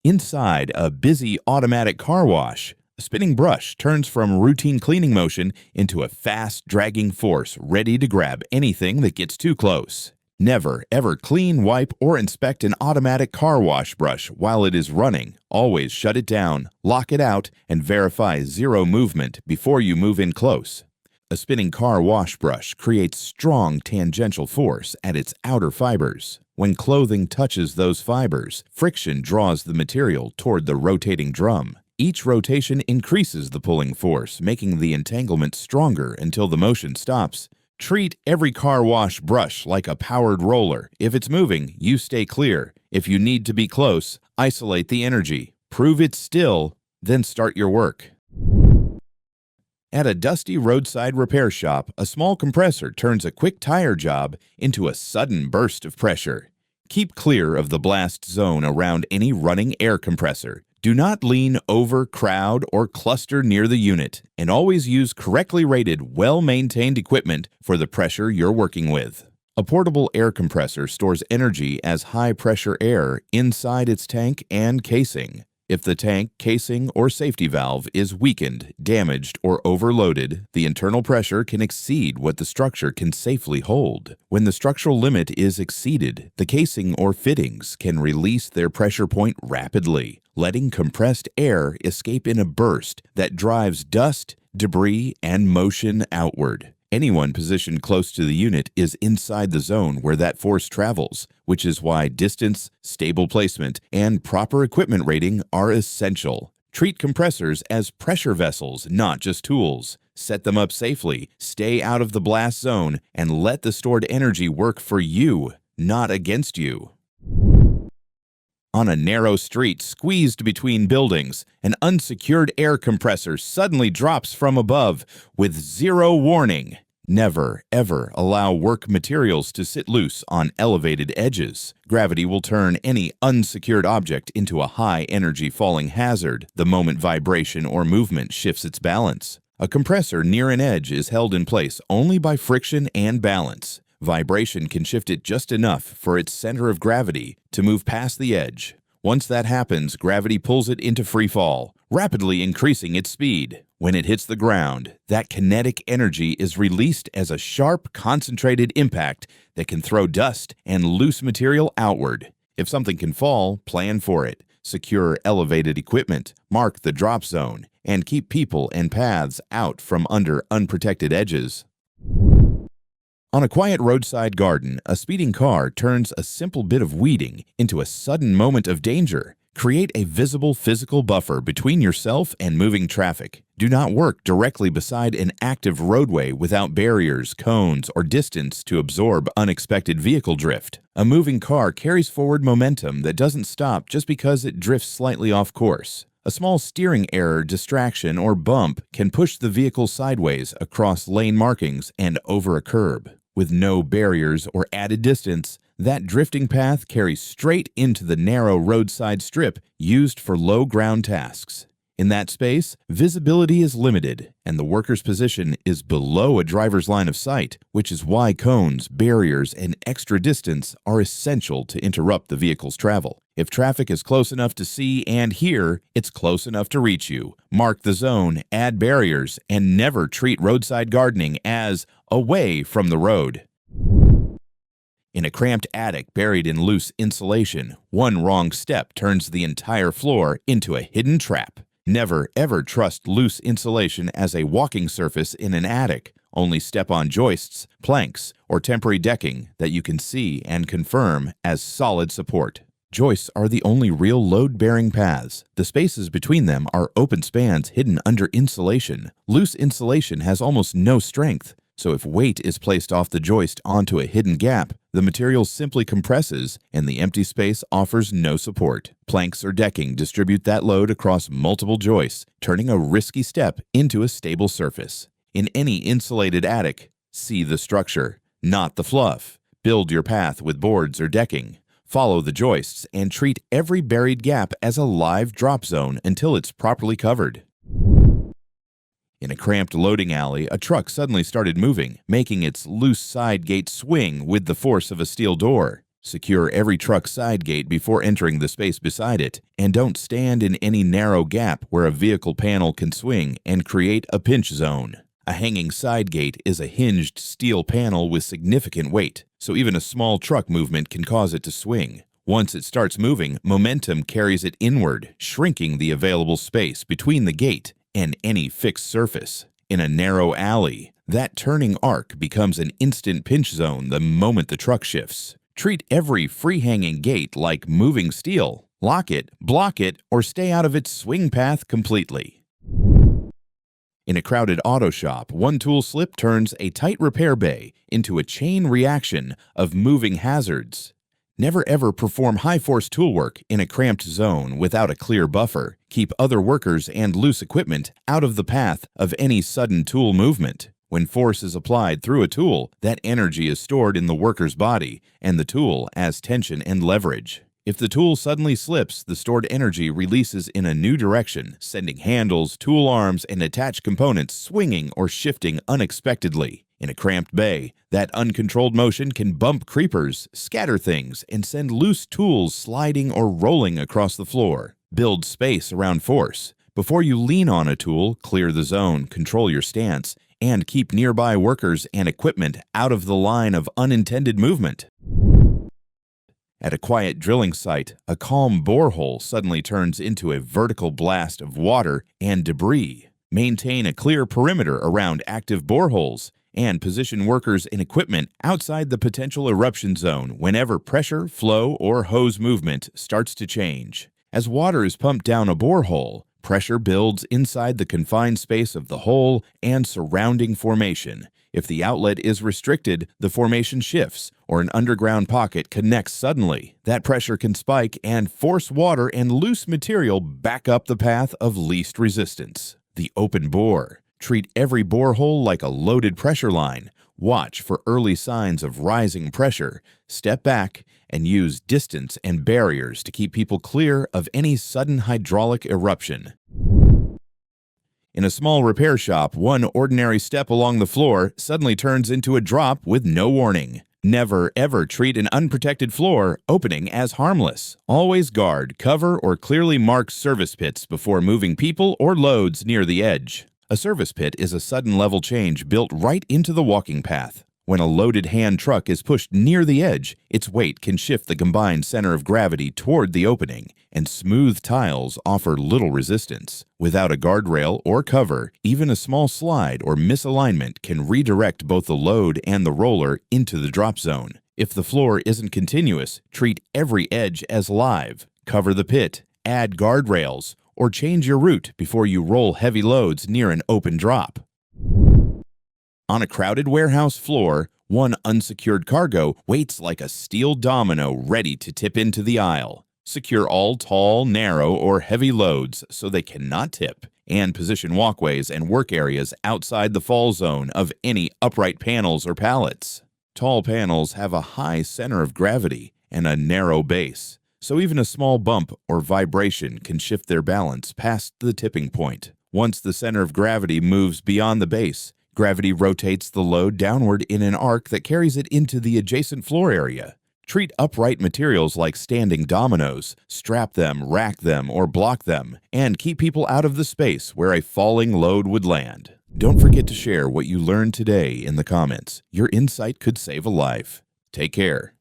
Inside a busy automatic car wash, a spinning brush turns from routine cleaning motion into a fast, dragging force ready to grab anything that gets too close. Never, ever clean, wipe, or inspect an automatic car wash brush while it is running. Always shut it down, lock it out, and verify zero movement before you move in close. A spinning car wash brush creates strong tangential force at its outer fibers. When clothing touches those fibers, friction draws the material toward the rotating drum. Each rotation increases the pulling force, making the entanglement stronger until the motion stops. Treat every car wash brush like a powered roller. If it's moving, you stay clear. If you need to be close, isolate the energy. Prove it's still, then start your work. At a dusty roadside repair shop, a small compressor turns a quick tire job into a sudden burst of pressure. Keep clear of the blast zone around any running air compressor. Do not lean over, crowd, or cluster near the unit, and always use correctly rated, well-maintained equipment for the pressure you're working with. A portable air compressor stores energy as high-pressure air inside its tank and casing. If the tank, casing, or safety valve is weakened, damaged, or overloaded, the internal pressure can exceed what the structure can safely hold. When the structural limit is exceeded, the casing or fittings can release their pressure point rapidly, letting compressed air escape in a burst that drives dust, debris, and motion outward. Anyone positioned close to the unit is inside the zone where that force travels, which is why distance, stable placement, and proper equipment rating are essential. Treat compressors as pressure vessels, not just tools. Set them up safely, stay out of the blast zone, and let the stored energy work for you, not against you. On a narrow street squeezed between buildings, an unsecured air compressor suddenly drops from above with zero warning. Never, ever allow work materials to sit loose on elevated edges. Gravity will turn any unsecured object into a high-energy falling hazard the moment vibration or movement shifts its balance. A compressor near an edge is held in place only by friction and balance. Vibration can shift it just enough for its center of gravity to move past the edge. Once that happens, gravity pulls it into free fall, rapidly increasing its speed. When it hits the ground, that kinetic energy is released as a sharp, concentrated impact that can throw dust and loose material outward. If something can fall, plan for it. Secure elevated equipment, mark the drop zone, and keep people and paths out from under unprotected edges. On a quiet roadside garden, a speeding car turns a simple bit of weeding into a sudden moment of danger. Create a visible physical buffer between yourself and moving traffic. Do not work directly beside an active roadway without barriers, cones, or distance to absorb unexpected vehicle drift. A moving car carries forward momentum that doesn't stop just because it drifts slightly off course. A small steering error, distraction, or bump can push the vehicle sideways across lane markings and over a curb. With no barriers or added distance, that drifting path carries straight into the narrow roadside strip used for low ground tasks. In that space, visibility is limited, and the worker's position is below a driver's line of sight, which is why cones, barriers, and extra distance are essential to interrupt the vehicle's travel. If traffic is close enough to see and hear, it's close enough to reach you. Mark the zone, add barriers, and never treat roadside gardening as away from the road. In a cramped attic buried in loose insulation, one wrong step turns the entire floor into a hidden trap. Never, ever trust loose insulation as a walking surface in an attic. Only step on joists, planks, or temporary decking that you can see and confirm as solid support. Joists are the only real load-bearing paths. The spaces between them are open spans hidden under insulation. Loose insulation has almost no strength, so if weight is placed off the joist onto a hidden gap, the material simply compresses and the empty space offers no support. Planks or decking distribute that load across multiple joists, turning a risky step into a stable surface. In any insulated attic, see the structure, not the fluff. Build your path with boards or decking. Follow the joists and treat every buried gap as a live drop zone until it's properly covered. In a cramped loading alley, a truck suddenly started moving, making its loose side gate swing with the force of a steel door. Secure every truck side gate before entering the space beside it, and don't stand in any narrow gap where a vehicle panel can swing and create a pinch zone. A hanging side gate is a hinged steel panel with significant weight, so even a small truck movement can cause it to swing. Once it starts moving, momentum carries it inward, shrinking the available space between the gate and any fixed surface. In a narrow alley, that turning arc becomes an instant pinch zone the moment the truck shifts. Treat every free-hanging gate like moving steel. Lock it, block it, or stay out of its swing path completely. In a crowded auto shop, one tool slip turns a tight repair bay into a chain reaction of moving hazards. Never ever perform high-force toolwork in a cramped zone without a clear buffer. Keep other workers and loose equipment out of the path of any sudden tool movement. When force is applied through a tool, that energy is stored in the worker's body and the tool as tension and leverage. If the tool suddenly slips, the stored energy releases in a new direction, sending handles, tool arms, and attached components swinging or shifting unexpectedly. In a cramped bay, that uncontrolled motion can bump creepers, scatter things, and send loose tools sliding or rolling across the floor. Build space around force. Before you lean on a tool, clear the zone, control your stance, and keep nearby workers and equipment out of the line of unintended movement. At a quiet drilling site, a calm borehole suddenly turns into a vertical blast of water and debris. Maintain a clear perimeter around active boreholes and position workers and equipment outside the potential eruption zone whenever pressure, flow, or hose movement starts to change. As water is pumped down a borehole, pressure builds inside the confined space of the hole and surrounding formation. If the outlet is restricted, the formation shifts, or an underground pocket connects suddenly. That pressure can spike and force water and loose material back up the path of least resistance. The open bore. Treat every borehole like a loaded pressure line. Watch for early signs of rising pressure. Step back and use distance and barriers to keep people clear of any sudden hydraulic eruption. In a small repair shop, one ordinary step along the floor suddenly turns into a drop with no warning. Never ever treat an unprotected floor opening as harmless. Always guard, cover, or clearly mark service pits before moving people or loads near the edge. A service pit is a sudden level change built right into the walking path. When a loaded hand truck is pushed near the edge, its weight can shift the combined center of gravity toward the opening, and smooth tiles offer little resistance. Without a guardrail or cover, even a small slide or misalignment can redirect both the load and the roller into the drop zone. If the floor isn't continuous, treat every edge as live. Cover the pit, add guardrails, or change your route before you roll heavy loads near an open drop. On a crowded warehouse floor, one unsecured cargo waits like a steel domino ready to tip into the aisle. Secure all tall, narrow, or heavy loads so they cannot tip, and position walkways and work areas outside the fall zone of any upright panels or pallets. Tall panels have a high center of gravity and a narrow base, so even a small bump or vibration can shift their balance past the tipping point. Once the center of gravity moves beyond the base, gravity rotates the load downward in an arc that carries it into the adjacent floor area. Treat upright materials like standing dominoes, strap them, rack them, or block them, and keep people out of the space where a falling load would land. Don't forget to share what you learned today in the comments. Your insight could save a life. Take care.